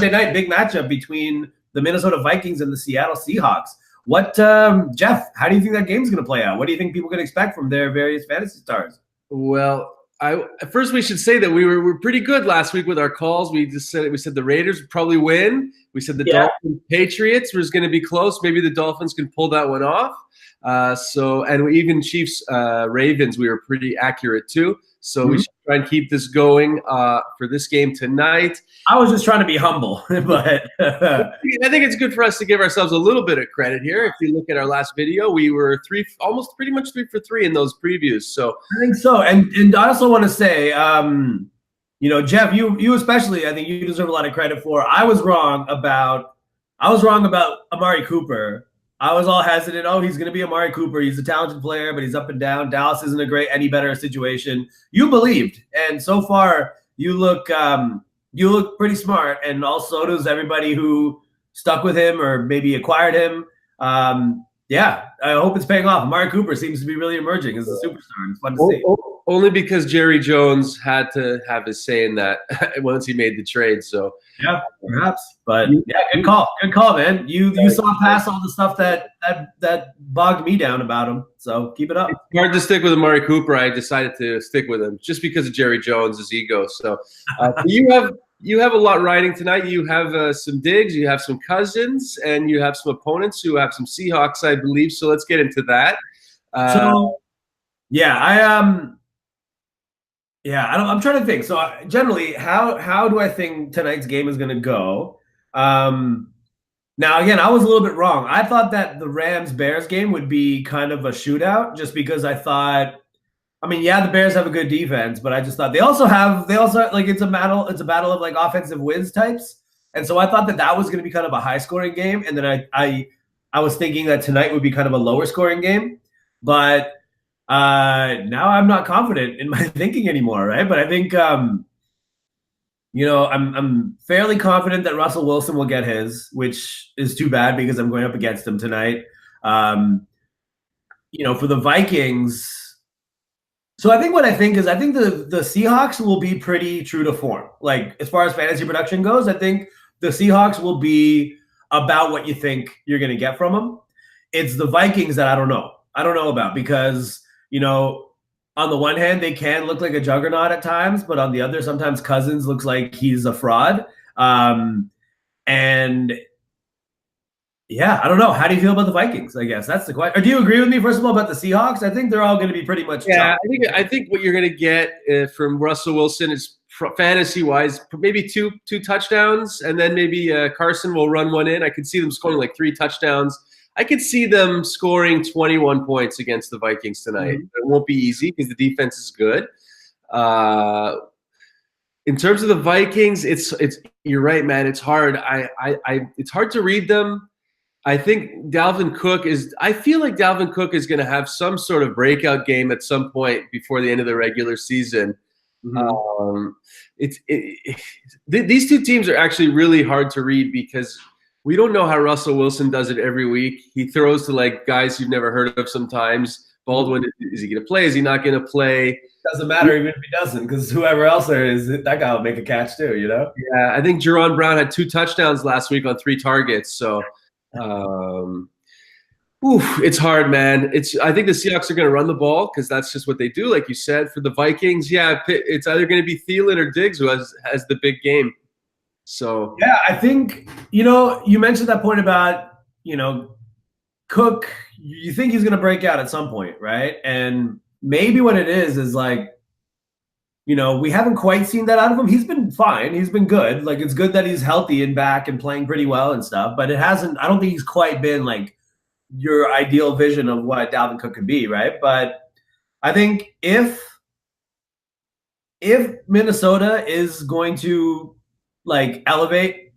Monday night big matchup between the Minnesota Vikings and the Seattle Seahawks. What, Jeff, how do you think that game's going to play out? What do you think people can expect from their various fantasy stars? Well, first we should say that we were pretty good last week with our calls. We said the Raiders would probably win. We said the Dolphins Patriots was going to be close. Maybe the Dolphins can pull that one off. And even Chiefs Ravens, we were pretty accurate too. So we should try and keep this going for this game tonight. I was just trying to be humble, but I think it's good for us to give ourselves a little bit of credit here. If you look at our last video, we were pretty much 3 for 3 in those previews. So I think so. And I also want to say, Jeff, you especially, I think you deserve a lot of credit for. I was wrong about Amari Cooper. I was all hesitant. Oh, he's going to be Amari Cooper. He's a talented player, but he's up and down. Dallas isn't any better situation. You believed, and so far you look pretty smart. And also does everybody who stuck with him or maybe acquired him. I hope it's paying off. Amari Cooper seems to be really emerging as a superstar. It's fun to see. Only because Jerry Jones had to have his say in that once he made the trade. So yeah, perhaps. But good call, man. You saw past all the stuff that bogged me down about him. So keep it up. It's hard to stick with Amari Cooper. I decided to stick with him just because of Jerry Jones' ego. So you have a lot riding tonight. You have some Diggs, you have some Cousins, and you have some opponents who have some Seahawks, I believe. So let's get into that. I'm trying to think. So generally, how do I think tonight's game is going to go? Now, again, I was a little bit wrong. I thought that the Rams-Bears game would be kind of a shootout just because I thought – the Bears have a good defense, but I just thought they also like it's a battle of like offensive whiz types. And so I thought that was going to be kind of a high-scoring game, and then I was thinking that tonight would be kind of a lower-scoring game. But now I'm not confident in my thinking anymore, right? But I think I'm fairly confident that Russell Wilson will get his, which is too bad because I'm going up against him tonight. For the Vikings. So I think the Seahawks will be pretty true to form. Like as far as fantasy production goes, I think the Seahawks will be about what you think you're going to get from them. It's the Vikings that I don't know about because, on the one hand, they can look like a juggernaut at times, but on the other, sometimes Cousins looks like he's a fraud. I don't know. How do you feel about the Vikings? I guess that's the question. Or do you agree with me, first of all, about the Seahawks? I think they're all going to be pretty much. Yeah, I think what you're going to get from Russell Wilson is fantasy-wise, maybe two touchdowns, and then maybe Carson will run one in. I could see them scoring like 3 touchdowns. I could see them scoring 21 points against the Vikings tonight. It won't be easy because the defense is good. In terms of the Vikings, it's you're right, man. It's hard. It's hard to read them. I think I feel like Dalvin Cook is going to have some sort of breakout game at some point before the end of the regular season. These two teams are actually really hard to read because we don't know how Russell Wilson does it every week. He throws to like guys you've never heard of sometimes. Baldwin, is he going to play? Is he not going to play? Doesn't matter even if he doesn't because whoever else there is, that guy will make a catch too, Yeah, I think Jerron Brown had 2 touchdowns last week on 3 targets. So it's hard, man. I think the Seahawks are going to run the ball because that's just what they do, like you said. For the Vikings, it's either going to be Thielen or Diggs who has the big game. So yeah, I think you mentioned that point about Cook. You think he's going to break out at some point, right? And maybe what it is like we haven't quite seen that out of him. He's been fine. He's been good. Like it's good that he's healthy and back and playing pretty well and stuff. But I don't think he's quite been like your ideal vision of what Dalvin Cook could be, right? But I think if Minnesota is going to like elevate,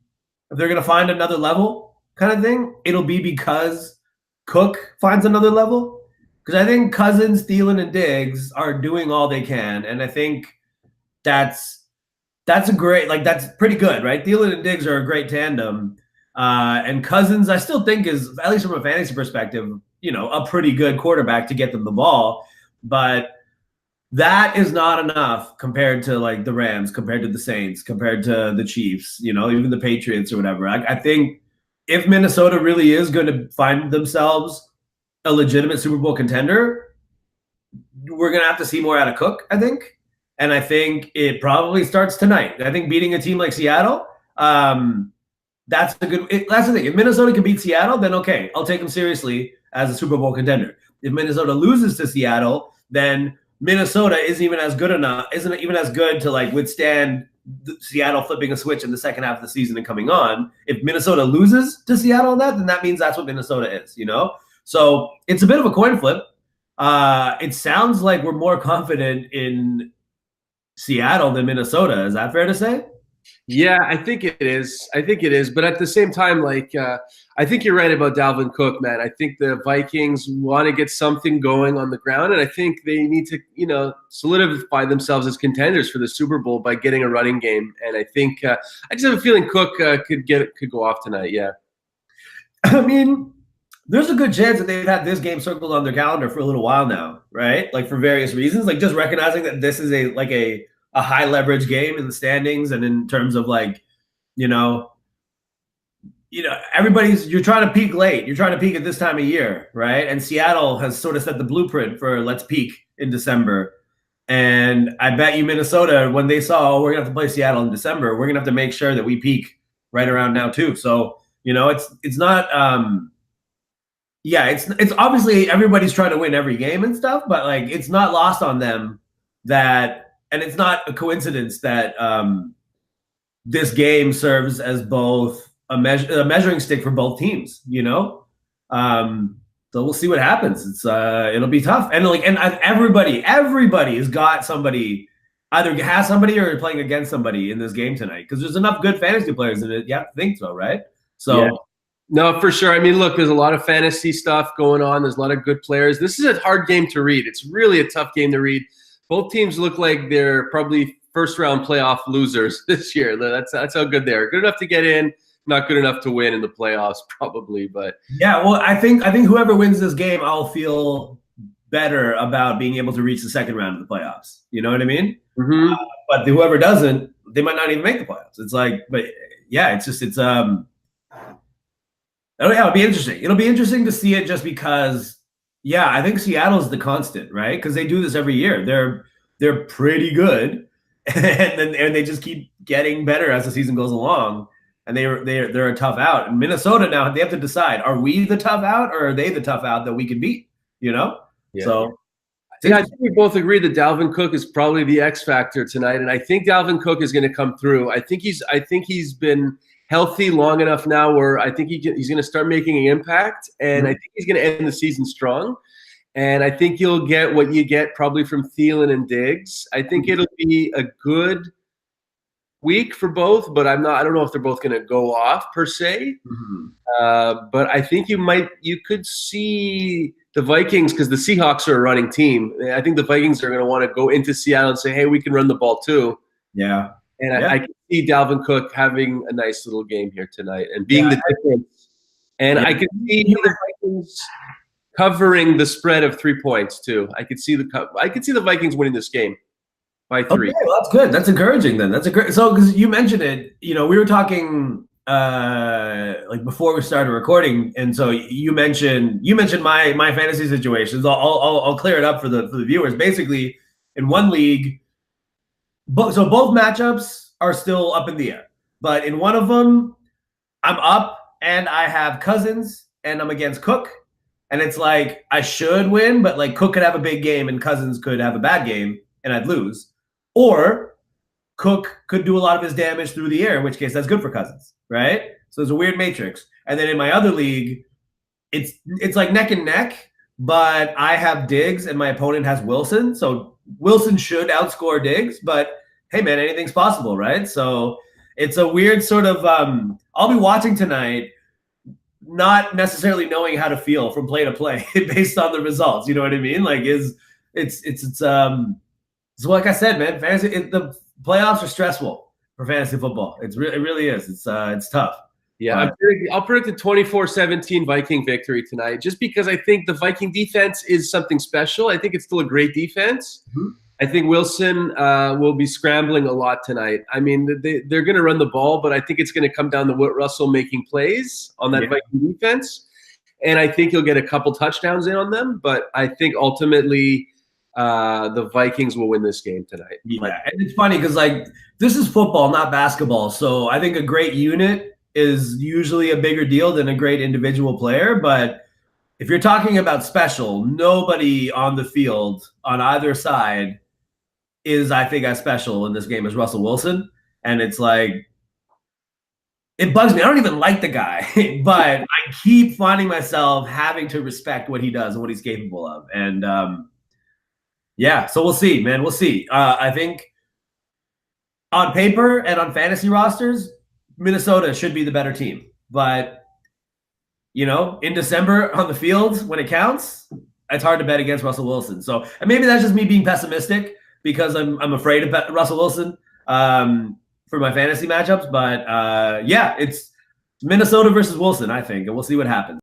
if they're going to find another level kind of thing, it'll be because Cook finds another level. Because I think Cousins, Thielen, and Diggs are doing all they can, and I think that's a great, like that's pretty good, right? Thielen and Diggs are a great tandem, and Cousins I still think is, at least from a fantasy perspective, a pretty good quarterback to get them the ball. But that is not enough compared to like the Rams, compared to the Saints, compared to the Chiefs, even the Patriots or whatever. I think if Minnesota really is going to find themselves a legitimate Super Bowl contender, we're going to have to see more out of Cook, I think. And I think it probably starts tonight. I think beating a team like Seattle, that's the thing. If Minnesota can beat Seattle, then okay, I'll take them seriously as a Super Bowl contender. If Minnesota loses to Seattle, then Minnesota isn't even as good to like withstand Seattle flipping a switch in the second half of the season and coming on. If Minnesota loses to Seattle on that, then that means that's what Minnesota is, So it's a bit of a coin flip. It sounds like we're more confident in Seattle than Minnesota. Is that fair to say? Yeah, I think it is. But at the same time, I think you're right about Dalvin Cook, man. I think the Vikings want to get something going on the ground, and I think they need to, solidify themselves as contenders for the Super Bowl by getting a running game. And I think I just have a feeling Cook could go off tonight. Yeah. I mean, there's a good chance that they've had this game circled on their calendar for a little while now, right? Like for various reasons, like just recognizing that this is a high leverage game in the standings, and in terms of you're trying to peak late. You're trying to peak at this time of year, right? And Seattle has sort of set the blueprint for let's peak in December. And I bet you Minnesota, when they saw, we're gonna have to play Seattle in December, we're gonna have to make sure that we peak right around now too. So it's not. It's obviously everybody's trying to win every game and stuff, but like it's not lost on them that, and it's not a coincidence that this game serves as both a measuring stick for both teams. So we'll see what happens. It'll be tough, and everybody has got somebody, either has somebody or playing against somebody in this game tonight, because there's enough good fantasy players in it. You have to think so, right? So. Yeah. No, for sure. I mean, look, there's a lot of fantasy stuff going on. There's a lot of good players. This is a hard game to read. It's really a tough game to read. Both teams look like they're probably first-round playoff losers this year. That's how good they are. Good enough to get in, not good enough to win in the playoffs, probably. But yeah, well, I think whoever wins this game, I'll feel better about being able to reach the second round of the playoffs. You know what I mean? Mm-hmm. But whoever doesn't, they might not even make the playoffs. It's like, but yeah, Oh yeah, it'll be interesting. It'll be interesting to see it just because, I think Seattle's the constant, right? Because they do this every year. They're pretty good, and they just keep getting better as the season goes along. And they're a tough out. And Minnesota now, they have to decide: are we the tough out, or are they the tough out that we can beat? Yeah. So. Yeah, I think we both agree that Dalvin Cook is probably the X factor tonight, and I think Dalvin Cook is going to come through. I think he's been healthy long enough now where I think he's going to start making an impact, and I think he's going to end the season strong. And I think you'll get what you get probably from Thielen and Diggs. I think it'll be a good week for both, but I don't know if they're both going to go off per se. Mm-hmm. But I think you could see the Vikings, because the Seahawks are a running team. I think the Vikings are going to want to go into Seattle and say, hey, we can run the ball too. Yeah. And I can see Dalvin Cook having a nice little game here tonight and being the difference. And I can see the Vikings covering the spread of 3 points too. I could see the Vikings winning this game by 3. Okay, well, that's good. That's encouraging then. That's so because you mentioned it. We were talking like before we started recording, and so you mentioned my fantasy situations. I'll clear it up for the viewers. Basically, in one league. So both matchups are still up in the air. But in one of them, I'm up and I have Cousins and I'm against Cook. And it's like I should win, but like Cook could have a big game and Cousins could have a bad game and I'd lose. Or Cook could do a lot of his damage through the air, in which case that's good for Cousins, right? So there's a weird matrix. And then in my other league, it's like neck and neck, but I have Diggs and my opponent has Wilson. So Wilson should outscore Diggs, but hey, man, anything's possible, right? So it's a weird sort of I'll be watching tonight, not necessarily knowing how to feel from play to play based on the results. You know what I mean? Like, so like I said, man, fantasy. The playoffs are stressful for fantasy football. It really is. It's tough. Yeah, I'll predict a 24-17 Viking victory tonight, just because I think the Viking defense is something special. I think it's still a great defense. Mm-hmm. I think Wilson will be scrambling a lot tonight. I mean, they're going to run the ball, but I think it's going to come down to Whit Russell making plays on that Viking defense. And I think he'll get a couple touchdowns in on them. But I think ultimately the Vikings will win this game tonight. Yeah, and it's funny because, like, this is football, not basketball. So I think a great unit is usually a bigger deal than a great individual player. But if you're talking about special, nobody on the field on either side is, I think, as special in this game as Russell Wilson. And it's like, it bugs me. I don't even like the guy, but I keep finding myself having to respect what he does and what he's capable of. And yeah, so we'll see, man. We'll see. I think on paper and on fantasy rosters, Minnesota should be the better team. But, you know, in December on the field, when it counts, it's hard to bet against Russell Wilson. So, and maybe that's just me being pessimistic because I'm afraid of Russell Wilson for my fantasy matchups. But yeah, it's Minnesota versus Wilson, I think, and we'll see what happens.